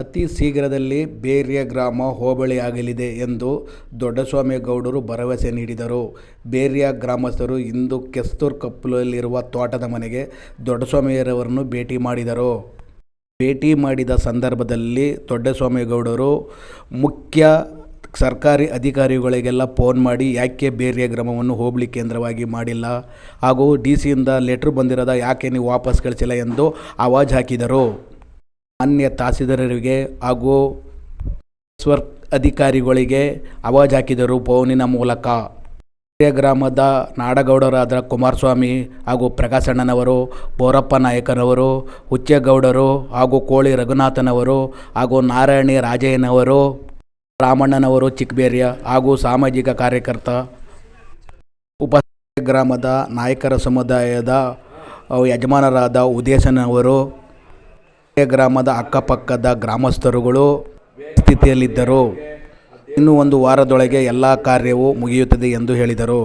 ಅತಿ ಶೀಘ್ರದಲ್ಲಿ ಬೇರ್ಯ ಗ್ರಾಮ ಹೋಬಳಿಯಾಗಲಿದೆ ಎಂದು ದೊಡ್ಡಸ್ವಾಮಿಗೌಡರು ಭರವಸೆ ನೀಡಿದರು. ಬೇರ್ಯ ಗ್ರಾಮಸ್ಥರು ಇಂದು ಕೆಸ್ತೂರು ಕೊಪ್ಪಲಿರುವ ತೋಟದ ಮನೆಗೆ ದೊಡ್ಡಸ್ವಾಮಿಯವರನ್ನು ಭೇಟಿ ಮಾಡಿದರು. ಭೇಟಿ ಮಾಡಿದ ಸಂದರ್ಭದಲ್ಲಿ ದೊಡ್ಡಸ್ವಾಮಿಗೌಡರು ಮುಖ್ಯ ಸರ್ಕಾರಿ ಅಧಿಕಾರಿಗಳಿಗೆಲ್ಲ ಫೋನ್ ಮಾಡಿ ಯಾಕೆ ಬೇರ್ಯ ಗ್ರಾಮವನ್ನು ಹೋಬಳಿ ಕೇಂದ್ರವಾಗಿ ಮಾಡಿಲ್ಲ ಹಾಗೂ DC ಯಿಂದ ಲೆಟ್ರ್ ಬಂದಿರೋದ ಯಾಕೆ ನೀವು ವಾಪಸ್ ಕಳಿಸಿಲ್ಲ ಎಂದು ಆವಾಜ್ ಹಾಕಿದರು. ಮಾನ್ಯ ತಹಸೀಲ್ದಾರರಿಗೆ ಹಾಗೂ ಅಧಿಕಾರಿಗಳಿಗೆ ಆವಾಜ್ ಹಾಕಿದರು ಫೋನಿನ ಮೂಲಕ. ಬೇರ್ಯ ಗ್ರಾಮದ ನಾಡಗೌಡರಾದ ಕುಮಾರಸ್ವಾಮಿ ಹಾಗೂ ಪ್ರಕಾಶಣ್ಣನವರು, ಬೋರಪ್ಪ ನಾಯಕನವರು, ಹುಚ್ಚೇಗೌಡರು ಹಾಗೂ ಕೋಳಿ ರಘುನಾಥನವರು ಹಾಗೂ ನಾರಾಯಣಿ ರಾಜಯ್ಯನವರು, ರಾಮಣ್ಣನವರು ಚಿಕ್ಕಬೇರ್ಯ ಹಾಗೂ ಸಾಮಾಜಿಕ ಕಾರ್ಯಕರ್ತ ಗ್ರಾಮದ ನಾಯಕರ ಸಮುದಾಯದ ಯಜಮಾನರಾದ ಉದೇಶನವರು, ಗ್ರಾಮದ ಅಕ್ಕಪಕ್ಕದ ಗ್ರಾಮಸ್ಥರುಗಳು ಸ್ಥಿತಿಯಲ್ಲಿದ್ದರು. ಇನ್ನು ಒಂದು ವಾರದೊಳಗೆ ಎಲ್ಲ ಕಾರ್ಯವೂ ಮುಗಿಯುತ್ತದೆ ಎಂದು ಹೇಳಿದರು.